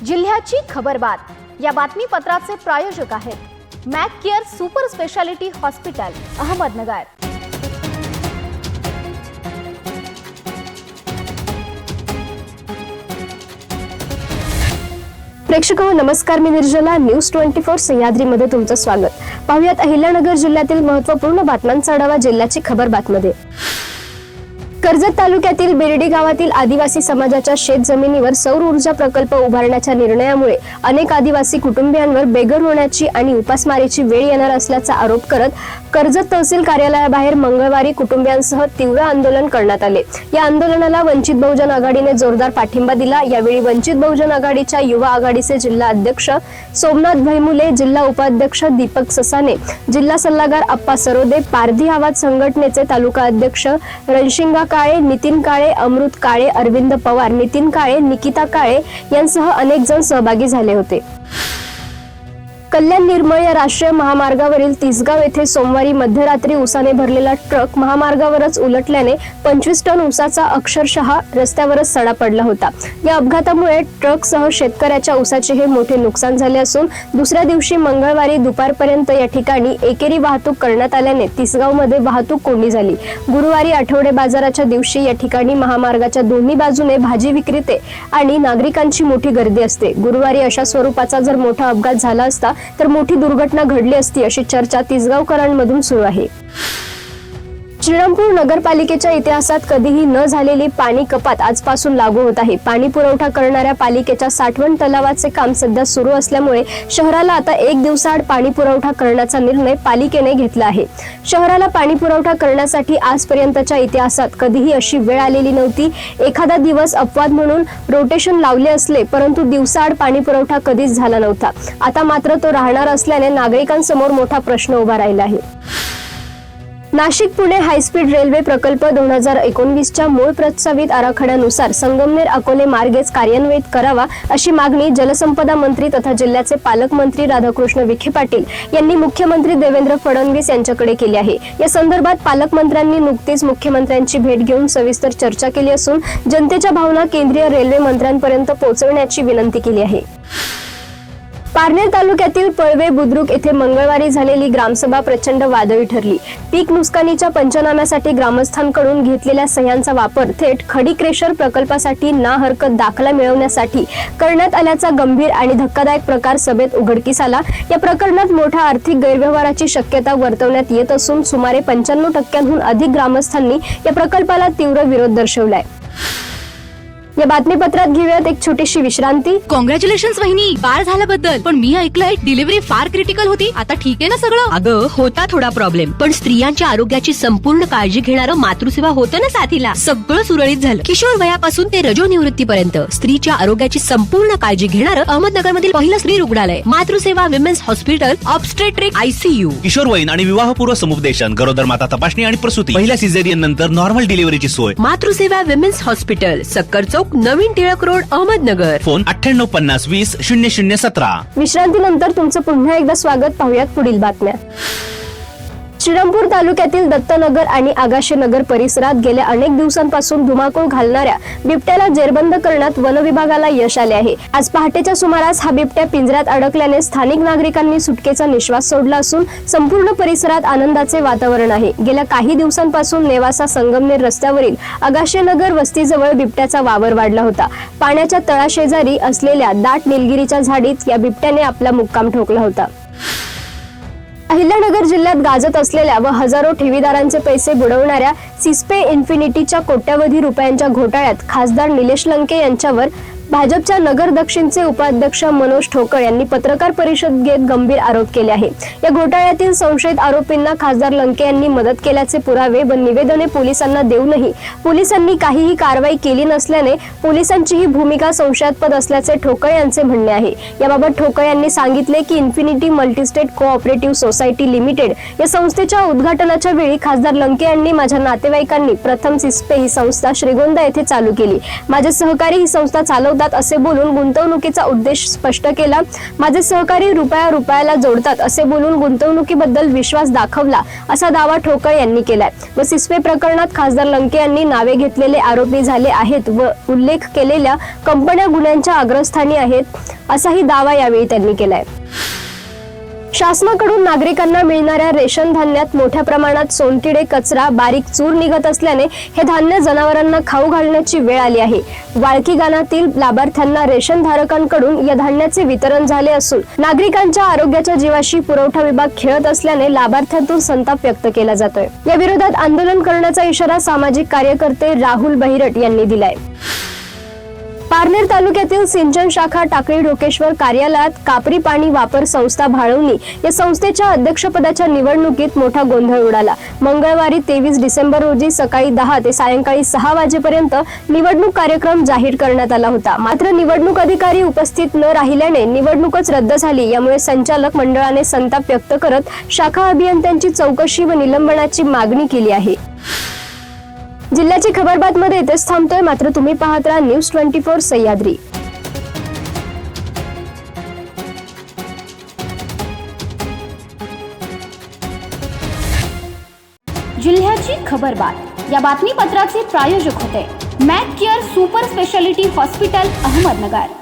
जिल्ह्याची खबरबात या बातमीपत्राचे प्रायोजक आहेत Mac care super speciality hospital Ahmednagar. प्रेक्षकांनो नमस्कार, मी निर्जला। न्यूज 24 सह्याद्रीमध्ये तुमचं स्वागत। पाहुयात अहिल्यानगर जिल्ह्यातील महत्त्वपूर्ण बातम्यांचा आढावा जिल्ह्याची खबरबातमध्ये। कर्जत तालुक्यातील बेर्डी गावातील आदिवासी समाजाच्या शेत जमिनीवर सौर ऊर्जा प्रकल्प उभारण्याच्या निर्णयामुळे अनेक आदिवासी कुटुंबियांवर बेघर होण्याची आणि उपासमारीची वेळ येणार असल्याचा आरोप करत कर्जत तहसील कार्यालयाबाहेर मंगळवारी कुटुंबियांसह तीव्र आंदोलन करण्यात आले। या आंदोलनाला वंचित बहुजन आघाडीने जोरदार पाठिंबा दिला। यावेळी वंचित बहुजन आघाडीच्या युवा आघाडीचे जिल्हा अध्यक्ष सोमनाथ भैमुले, जिल्हा उपाध्यक्ष दीपक ससाने, जिल्हा सल्लागार अप्पा सरोदे, पारधी आवाज संघटनेचे तालुका अध्यक्ष रणशिंगा काळे, नितीन काळे, अमृत काळे, अरविंद पवार, नितीन काळे, निकिता काळे यांसह अनेक जण सहभागी झाले होते। कल्याण निर्मळ या राष्ट्रीय महामार्गावरील तिसगाव येथे सोमवारी मध्यरात्री उसाने भरलेला ट्रक महामार्गावरच उलटल्याने 25 टन उसाचा अक्षरशः रस्त्यावरच सडा पडला होता। या अपघातामुळे ट्रकसह शेतकऱ्याच्या उसाचे हे मोठे नुकसान झाले असून दुसऱ्या दिवशी मंगळवारी दुपारपर्यंत या ठिकाणी एकेरी वाहतूक करण्यात आल्याने तिसगावमध्ये वाहतूक कोंडी झाली। गुरुवारी आठवडे बाजाराच्या दिवशी या ठिकाणी महामार्गाच्या दोन्ही बाजूने भाजी विक्रेते आणि नागरिकांची मोठी गर्दी असते। गुरुवारी अशा स्वरूपाचा जर मोठा अपघात झाला असता तर मोठी दुर्घटना घडली असती अशी चर्चा तिसगावकरांमधून सुरू आहे। श्रीरामपूर नगरपालिकेच्या इतिहासात कधीही न झालेली पाणी कपात आजपासून लागू होत आहे। पाणी पुरवठा करणाऱ्या पालिकेच्या साठवण तलावाचे काम सध्या सुरू असल्यामुळे शहराला आता 1 दिवसाआड पाणी पुरवठा करण्याचा निर्णय पालिकेने घेतला आहे। शहराला पाणी पुरवठा करण्यासाठी आजपर्यंतच्या इतिहासात कधीही अशी वेळ आलेली नव्हती। एखादा दिवस अपवाद म्हणून रोटेशन लावले असले, परंतु दिवसाआड पाणी पुरवठा कधीच झाला नव्हता। आता मात्र तो राहणार असल्याने नागरिकांसमोर मोठा प्रश्न उभा राहिला आहे। नाशिक पुणे हायस्पीड रेल्वे प्रकल्प 2019च्या मूळ प्रस्तावित आराखड्यानुसार संगमनेर अकोले मार्गेच कार्यान्वित करावा अशी मागणी जलसंपदा मंत्री तथा जिल्ह्याचे पालकमंत्री राधाकृष्ण विखे पाटील यांनी मुख्यमंत्री देवेंद्र फडणवीस यांच्याकडे केली आहे। या संदर्भात पालकमंत्र्यांनी नुकतीच मुख्यमंत्र्यांची भेट घेऊन सविस्तर चर्चा केली असून जनतेच्या भावना केंद्रीय रेल्वे मंत्र्यांपर्यंत पोहोचवण्याची विनंती केली आहे। पारनेर तालुक्यातील पळवे बुद्रुक येथे मंगळवारी झालेली ग्रामसभा प्रचंड वादळी ठरली। पीक नुकसानीच्या पंचनाम्यासाठी ग्रामस्थांकडून घेतलेल्या सह्यांचा वापर थेट खडी क्रेशर प्रकल्पासाठी ना हरकत दाखला मिळवण्यासाठी करण्यात आल्याचा गंभीर आणि धक्कादायक प्रकार सभेत उघडकीस आला। या प्रकरणात मोठ्या आर्थिक गैरव्यवहाराची शक्यता वर्तवण्यात येत असून सुमारे 95% अधिक ग्रामस्थांनी या प्रकल्पाला तीव्र विरोध दर्शवलाय। या बातमीपत्रात घेऊयात एक छोटीशी विश्रांती। कॉंग्रॅच्युलेशन्स वहिनी, बाळ झाल्याबद्दल। पण मी ऐकलंय डिलिव्हरी फार क्रिटिकल होती। आता ठीक आहे ना सगळं? अगं होता थोडा प्रॉब्लेम, पण स्त्रियांच्या आरोग्याची संपूर्ण काळजी घेणारं मातृसेवा होतं ना साथीला। सगळं सुरळीत झालं। किशोर वयापासून ते रजोनिवृत्तीपर्यंत स्त्रीच्या आरोग्याची संपूर्ण काळजी घेणारं अहमदनगर मधील पहिलं स्त्री रुग्णालय Matruseva women's hospital, obstetric ICU, किशोरवयीन आणि विवाहपूर्व समुपदेशन, गरोदर माता तपासणी आणि प्रसूती, पहिल्या सिझेरियन नंतर नॉर्मल डिलिव्हरीची सोय। मातृसेवा विमेन्स हॉस्पिटल, सक्कर चौक, नवीन टिळक रोड, अहमदनगर। फोन 9850 20 0017। विश्रांतीनंतर तुमचं पुन्हा एकदा स्वागत। पाहुयात पुढील बातम्या। श्रीरामपूर तालुक्यातील दत्तनगर आणि आगाशेनगर परिसरात गेल्या अनेक दिवसांपासून धुमाकूळ घालणाऱ्या बिबट्याला जेरबंद करण्यात वन विभागाला यश आले आहे। आज पहाटेच्या सुमारास हा बिबट्या पिंजऱ्यात अडकल्याने स्थानिक नागरिकांनी सुटकेचा निश्वास सोडला असून संपूर्ण परिसरात आनंदाचे वातावरण आहे। गेल्या काही दिवसांपासून नेवासा संगमनेर रस्त्यावरील आगाशेनगर वस्तीजवळ बिबट्याचा वावर वाढला होता। पाण्याच्या तळाशेजारी असलेल्या दाट निलगिरीच्या झाडीत या बिबट्याने आपला मुक्काम ठोकला होता। अहिल्यानगर जिल्ह्यात गाजत असलेल्या व हजारो ठेवीदारांचे पैसे बुडवणाऱ्या सिस्पे इन्फिनिटीच्या कोट्यवधी रुपयांच्या घोटाळ्यात खासदार निलेश लंके यांच्यावर भाजपच्या नगर दक्षिणचे उपाध्यक्ष मनोज ठोकळ यांनी पत्रकार परिषद घेत गंभीर आरोप केले आहे। या घोटाळ्यातील संशयित आरोपींना खासदार लंके यांनी मदत केल्याचे पुरावे व निवेदने पोलिसांना देऊनही पोलिसांनी काहीही कारवाई केली नसल्याने पोलिसांची ही भूमिका संशयास्पद असल्याचे ठोकळ यांचे म्हणणे आहे। याबाबत ठोकळ यांनी सांगितले की infinity multi-state cooperative society limited या संस्थेच्या उद्घाटनाच्या वेळी खासदार लंके यांनी माझ्या नातेवाईकांनी प्रथम सिस्पे ही संस्था श्रीगोंदा येथे चालू केली। माझे सहकारी ही संस्था चालवतात शब्दात असे बोलून गुंतवणुकीचा उद्देश स्पष्ट केला. माझे सहकारी रुपयाला जोडतात असे बोलून गुंतवणुकीबद्दल विश्वास दाखवला असा दावा ठोकळ यांनी केलाय. व सिसवे प्रकरणात खासदार लंके यांनी नावे घेतलेले आरोपी झाले आहेत व उल्लेख केलेल्या कंपन्या गुन्ह्यांच्या अग्रस्थानी आहेत असाही दावा यावेळी त्यांनी केलाय. शासनाकडून नागरिकांना मिळणाऱ्या रेशन धान्यात मोठ्या प्रमाणात सोनकिडे, कचरा, बारीक चूर निघत असल्याने हे धान्य जनावरांना खाऊ घालण्याची वेळ आली आहे. वाळकी गाणातील लाभार्थ्यांना रेशन धारकांकडून या धान्याचे वितरण झाले असून नागरिकांच्या आरोग्याच्या जीवाशी पुरवठा विभाग खेळत असल्याने लाभार्थ्यांतून संताप व्यक्त केला जातोय. या विरोधात आंदोलन करण्याचा इशारा सामाजिक कार्यकर्ते राहुल बहिरट यांनी दिलाय. पारनेर तालुक्यातील सिंचन शाखा टाकळी ढोकेश्वर कार्यालयात कापरी पाणी वापर संस्था भाळवणी या संस्थेच्या अध्यक्षपदाच्या निवडणुकीत मोठा गोंधळ उडाला. मंगळवारी 23 डिसेंबर रोजी सकाळी 10 ते सायंकाळी 6 वाजेपर्यंत निवडणूक कार्यक्रम जाहीर करण्यात आला होता. मात्र निवडणूक अधिकारी उपस्थित न राहिल्याने निवडणूकच रद्द झाली. यामुळे संचालक मंडळाने संताप व्यक्त करत शाखा अभियंत्यांची चौकशी व निलंबनाची मागणी केली आहे. जिल्ह्याची खबर बातमीमध्ये इथेच थांबतोय. मात्र तुम्ही पाहत राहा न्यूज 24 सह्याद्री. जिल्ह्याची खबरबात या बातमीपत्राचे प्रायोजक होते Mac care super speciality hospital Ahmednagar.